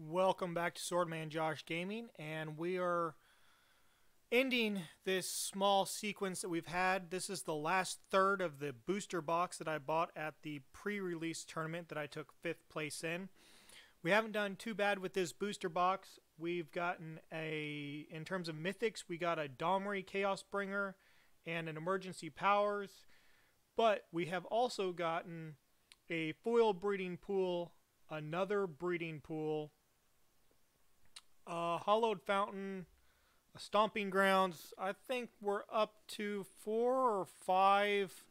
Welcome back to Swordman Josh Gaming, and we are ending this small sequence that we've had. This is the last third of the booster box that I bought at the pre-release tournament that I took 5th place in. We haven't done too bad with this booster box. We've gotten in terms of mythics, we got a Domri Chaos Bringer and an Emergency Powers, but we have also gotten a foil breeding pool, another breeding pool, Hollowed Fountain, a Stomping Grounds. I think we're up to 4 or 5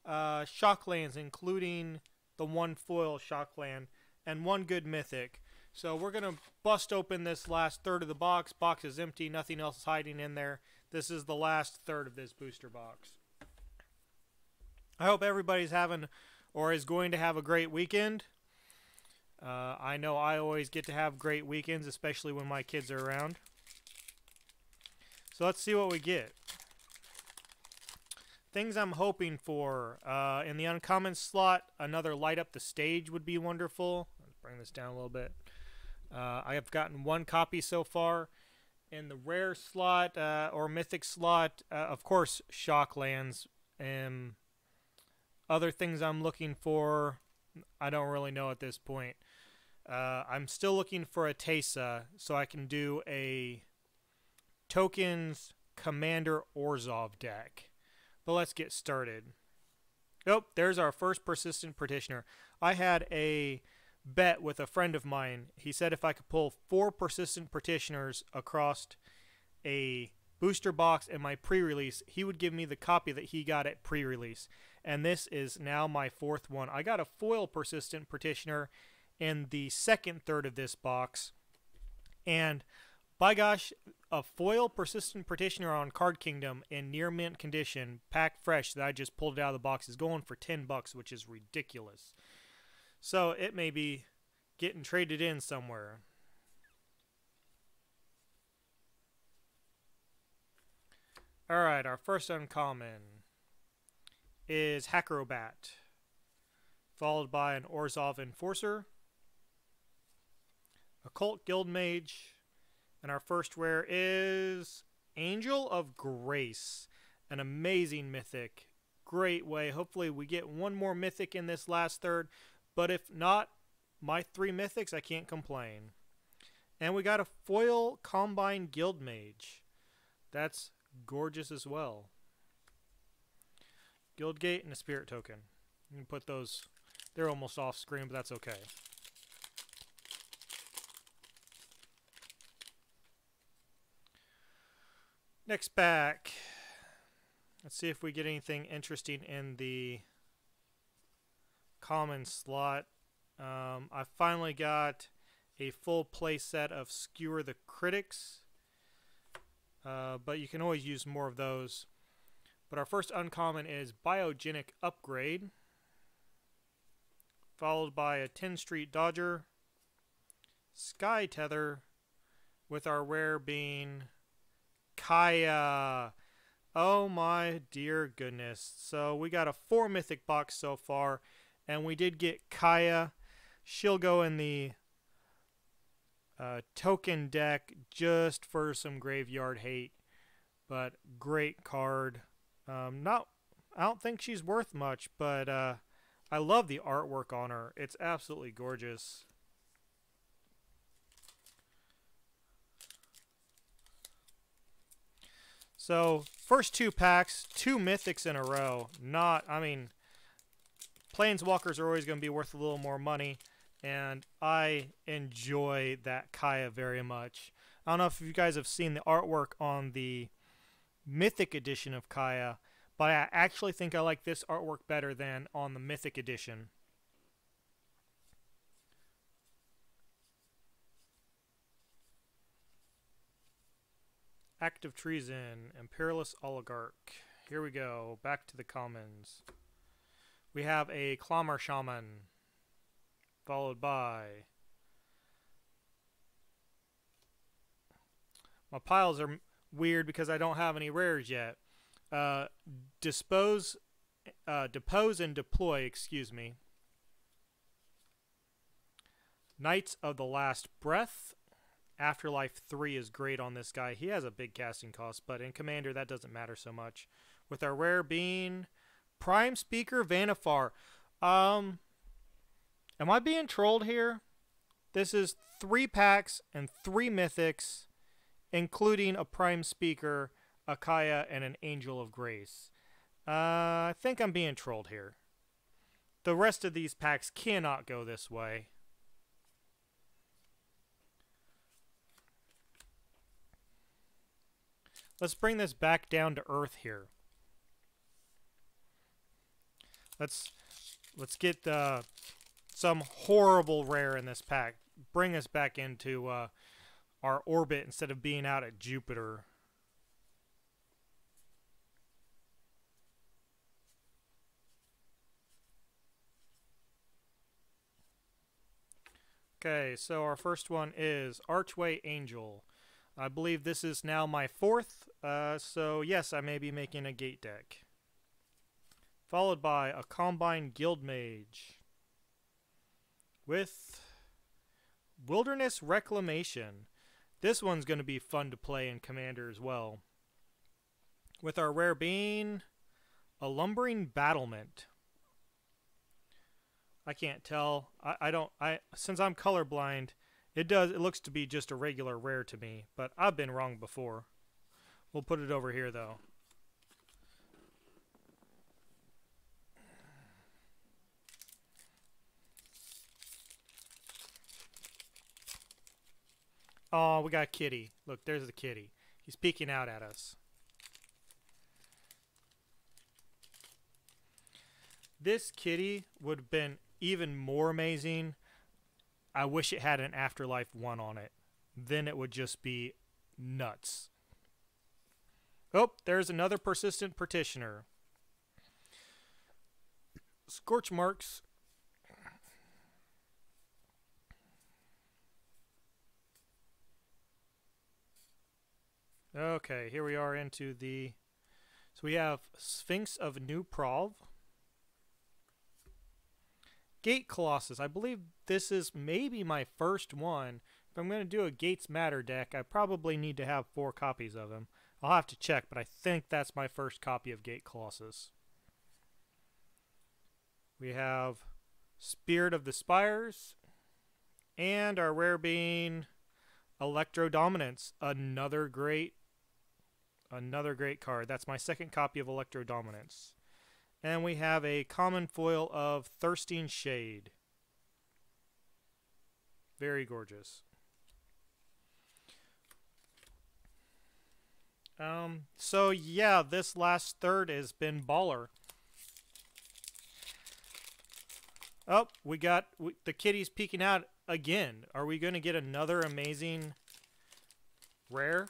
Shocklands, including the one foil Shockland, and one good mythic. So we're going to bust open this last third of the box. Box is empty. Nothing else is hiding in there. This is the last third of this booster box. I hope everybody's having or is going to have a great weekend. I know I always get to have great weekends, especially when my kids are around. So let's see what we get. Things I'm hoping for. In the uncommon slot, another light up the stage would be wonderful. Let's bring this down a little bit. I have gotten one copy so far. In the rare slot or mythic slot, of course, Shocklands. Other things I'm looking for, I don't really know at this point. I'm still looking for a Tesa so I can do a Tokens Commander Orzhov deck. But let's get started. Oh, there's our first Persistent Petitioner. I had a bet with a friend of mine. He said if I could pull 4 Persistent Petitioners across a booster box in my pre-release, he would give me the copy that he got at pre-release. And this is now my 4th one. I got a foil Persistent Petitioner in the second third of this box. And by gosh, a foil Persistent Petitioner on Card Kingdom in near mint condition, packed fresh, that I just pulled it out of the box, is going for $10, which is ridiculous. So it may be getting traded in somewhere. Alright, our first uncommon is Hacrobat, followed by an Orzhov Enforcer, Occult Guildmage, and our first rare is Angel of Grace, an amazing mythic. Great way. Hopefully we get one more mythic in this last third, but if not, my 3 mythics, I can't complain. And we got a foil Combine Guildmage. That's gorgeous as well. Guildgate and a Spirit Token. You can put those, they're almost off screen, but that's okay. Next pack. Let's see if we get anything interesting in the common slot. I finally got a full play set of Skewer the Critics, but you can always use more of those. But our first uncommon is Biogenic Upgrade, followed by a 10 Street Dodger, Sky Tether, with our rare being Kaya. Oh my dear goodness. So we got a 4 mythic box so far, and we did get Kaya. She'll go in the token deck just for some graveyard hate, but great card. I don't think she's worth much, but I love the artwork on her. It's absolutely gorgeous. So, first 2 packs, 2 mythics in a row. Planeswalkers are always going to be worth a little more money, and I enjoy that Kaya very much. I don't know if you guys have seen the artwork on the Mythic edition of Kaya, but I actually think I like this artwork better than on the Mythic edition. Act of Treason, Imperialist Oligarch. Here we go, back to the commons. We have a Clamor Shaman, followed by... My piles are weird because I don't have any rares yet. Depose and Deploy, excuse me. Knights of the Last Breath. Afterlife 3 is great on this guy. He has a big casting cost, but in Commander that doesn't matter so much. With our rare being Prime Speaker Vanifar. Am I being trolled here? This is 3 packs and 3 mythics, including a Prime Speaker, a Kaya, and an Angel of Grace. I think I'm being trolled here. The rest of these packs cannot go this way. Let's bring this back down to earth here. Let's get some horrible rare in this pack. Bring us back into our orbit instead of being out at Jupiter. Okay, so our first one is Archway Angel. I believe this is now my 4th, so yes, I may be making a gate deck. Followed by a Combine Guildmage with Wilderness Reclamation. This one's going to be fun to play in Commander as well. With our rare being a Lumbering Battlement. I can't tell. Since I'm colorblind, it looks to be just a regular rare to me, but I've been wrong before. We'll put it over here though. Oh, we got a kitty. Look, there's the kitty. He's peeking out at us. This kitty would have been even more amazing. I wish it had an Afterlife 1 on it. Then it would just be nuts. Oh, there's another Persistent Petitioner. Scorch Marks. Okay, here we are into the... So we have Sphinx of New Prov. Gate Colossus. I believe this is maybe my first one. If I'm going to do a Gates Matter deck, I probably need to have 4 copies of him. I'll have to check, but I think that's my first copy of Gate Colossus. We have Spirit of the Spires. And our rare being Electro Dominance. Another great card. That's my second copy of Electro Dominance. And we have a common foil of Thirsting Shade. Very gorgeous. So yeah, this last third has been baller. Oh, we got the kitty's peeking out again. Are we going to get another amazing rare?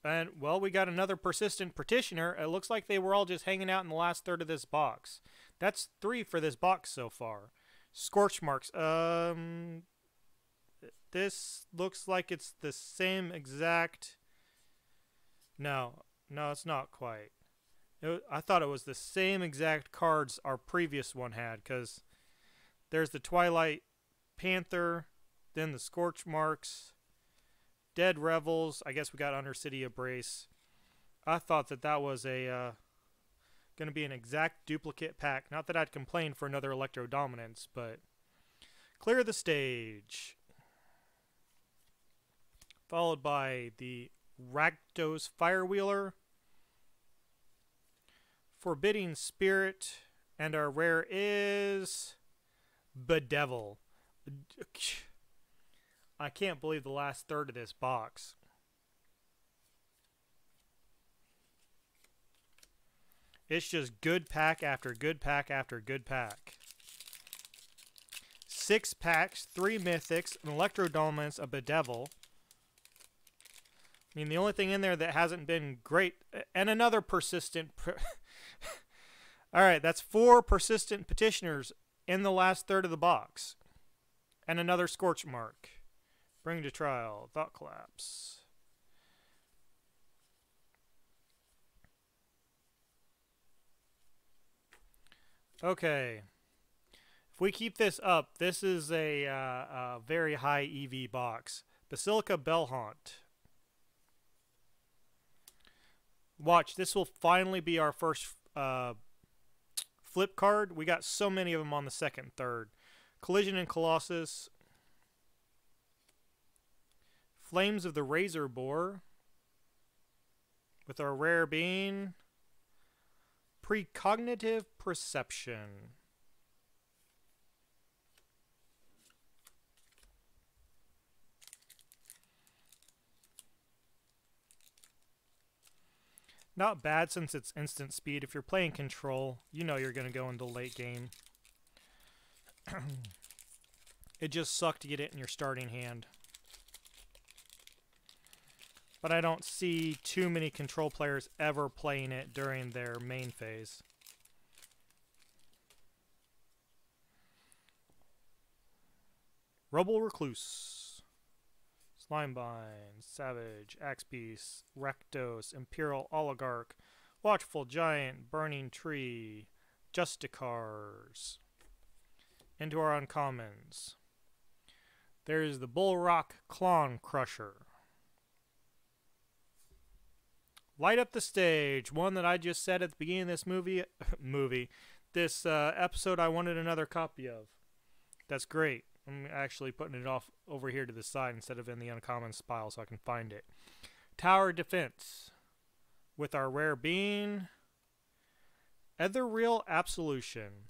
And, well, we got another Persistent Petitioner. It looks like they were all just hanging out in the last third of this box. That's 3 for this box so far. Scorch Marks. This looks like it's the same exact... No, it's not quite. I thought it was the same exact cards our previous one had, because there's the Twilight Panther, then the Scorch Marks... Dead Revels. I guess we got Undercity Embrace. I thought that was a going to be an exact duplicate pack. Not that I'd complain for another Electro Dominance, but clear the stage. Followed by the Rakdos Firewheeler, Forbidding Spirit, and our rare is Bedevil. I can't believe the last third of this box. It's just good pack after good pack after good pack. 6 packs, 3 mythics, an Electro Dominance, a Bedevil. I mean, the only thing in there that hasn't been great, and another Persistent... Alright, that's 4 Persistent Petitioners in the last third of the box. And another Scorch Mark. Bring to Trial, Thought Collapse. Okay. If we keep this up, this is a very high EV box. Basilica Bellhaunt. Watch, this will finally be our first flip card. We got so many of them on the second and third. Collision and Colossus. Flames of the Razor Boar. With our rare being. Precognitive Perception. Not bad since it's instant speed. If you're playing control, you know you're going to go into late game. It just sucked to get it in your starting hand. But I don't see too many control players ever playing it during their main phase. Rebel Recluse. Slimebind, Savage, Axebeast, Rakdos, Imperial Oligarch, Watchful Giant, Burning Tree, Justicars. Into our uncommons. There's the Bullrock Clon Crusher. Light Up the Stage, one that I just said at the beginning of this this episode I wanted another copy of. That's great. I'm actually putting it off over here to the side instead of in the uncommons pile so I can find it. Tower Defense. With our rare being. Ethereal Absolution.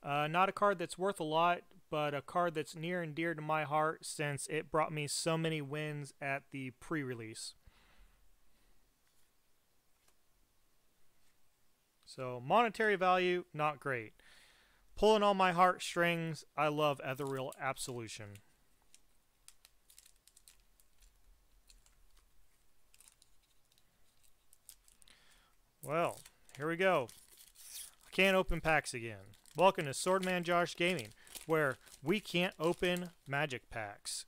Not a card that's worth a lot, but a card that's near and dear to my heart since it brought me so many wins at the pre-release. So, monetary value, not great. Pulling on my heartstrings, I love Ethereal Absolution. Well, here we go. I can't open packs again. Welcome to Swordman Josh Gaming, where we can't open magic packs.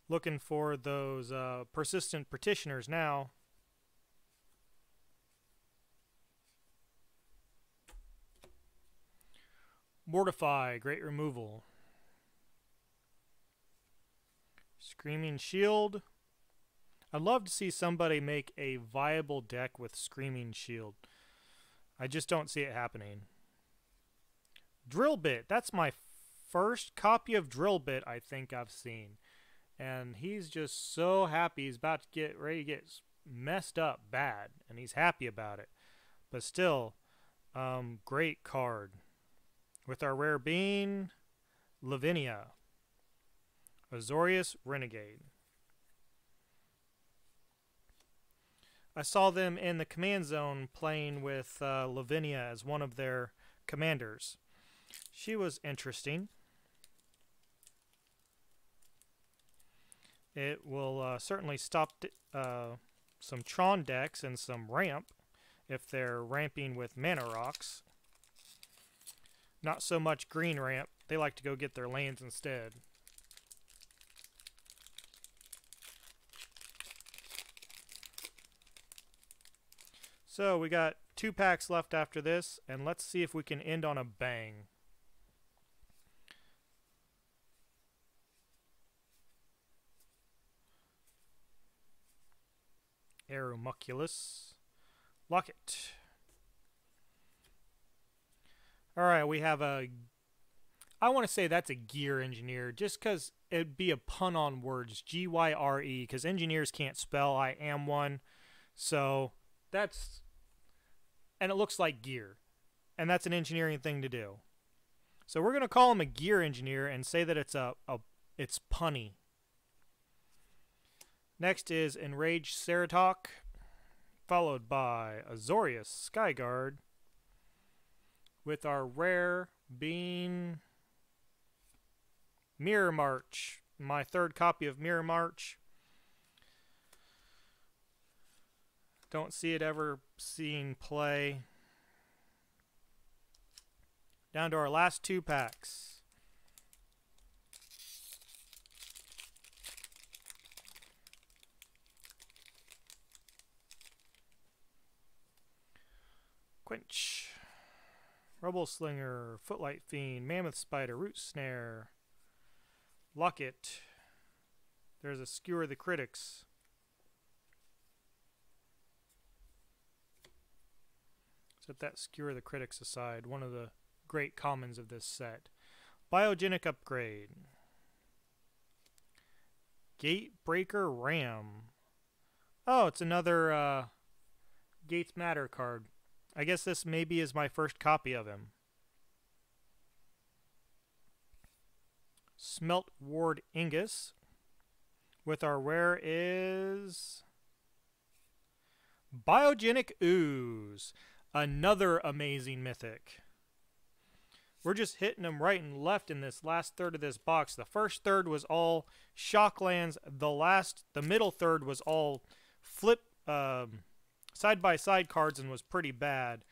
Looking for those persistent petitioners now. Mortify, great removal. Screaming Shield. I'd love to see somebody make a viable deck with Screaming Shield. I just don't see it happening. Drill Bit. That's my first copy of Drill Bit I think I've seen. And he's just so happy. He's about to get ready to get messed up bad. And he's happy about it. But still, great card. With our rare being, Lavinia. Azorius Renegade. I saw them in the command zone playing with Lavinia as one of their commanders. She was interesting. It will certainly stop some Tron decks and some ramp if they're ramping with mana rocks. Not so much green ramp. They like to go get their lands instead. So we got 2 packs left after this, and let's see if we can end on a bang. Aeromuculus. Locket. Alright, we have a... I want to say that's a gear engineer, just because it'd be a pun on words. G-Y-R-E, because engineers can't spell. I am one. So, that's... And it looks like gear. And that's an engineering thing to do. So we're going to call him a gear engineer and say that it's it's punny. Next is Enraged Ceratok, followed by Azorius Skyguard, with our rare being Mirror March, my 3rd copy of Mirror March. Don't see it ever seeing play. Down to our last 2 packs. Quench. Rubble Slinger, Footlight Fiend, Mammoth Spider, Root Snare, Locket. There's a Skewer the Critics. Set that Skewer the Critics aside, one of the great commons of this set. Biogenic Upgrade. Gatebreaker Ram. Oh, it's another Gates Matter card. I guess this maybe is my first copy of him. Smelt Ward Ingus. With our rare is Biogenic Ooze. Another amazing mythic. We're just hitting them right and left in this last third of this box. The first third was all Shocklands. The middle third was all flip side-by-side cards and was pretty bad.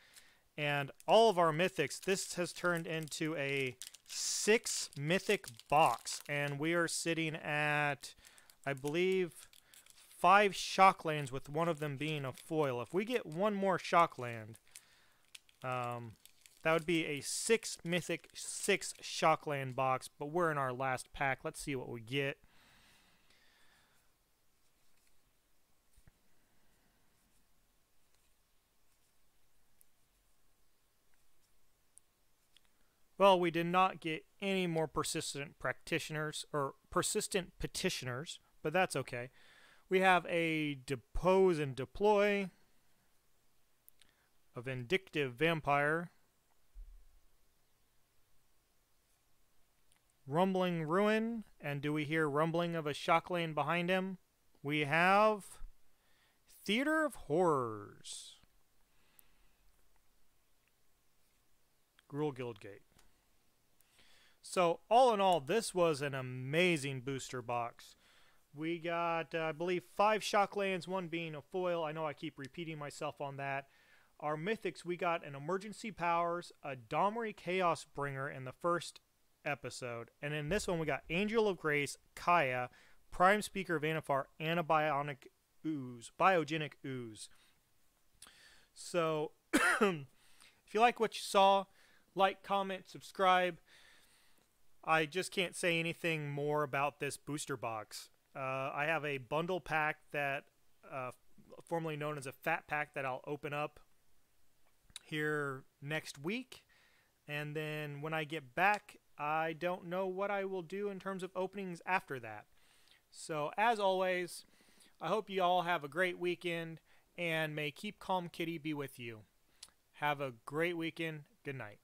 And all of our mythics, this has turned into a 6 mythic box. And we are sitting at, I believe, 5 Shocklands, with one of them being a foil. If we get one more Shockland, that would be a 6 mythic, 6 Shockland box. But we're in our last pack. Let's see what we get. Well, we did not get any more persistent practitioners or persistent petitioners, but that's okay. We have a Depose and Deploy, a Vindictive Vampire, Rumbling Ruin, and do we hear rumbling of a Shocklane behind him? We have Theater of Horrors, Gruul Guildgate. So, all in all, this was an amazing booster box. We got, I believe, 5 Shocklands, one being a foil. I know I keep repeating myself on that. Our mythics, we got an Emergency Powers, a Domri Chaos Bringer in the first episode. And in this one, we got Angel of Grace, Kaya, Prime Speaker Vanifar, and a Biogenic Ooze. So, if you like what you saw, like, comment, subscribe. I just can't say anything more about this booster box. I have a bundle pack that, formerly known as a fat pack, that I'll open up here next week. And then when I get back, I don't know what I will do in terms of openings after that. So, as always, I hope you all have a great weekend, and may Keep Calm Kitty be with you. Have a great weekend. Good night.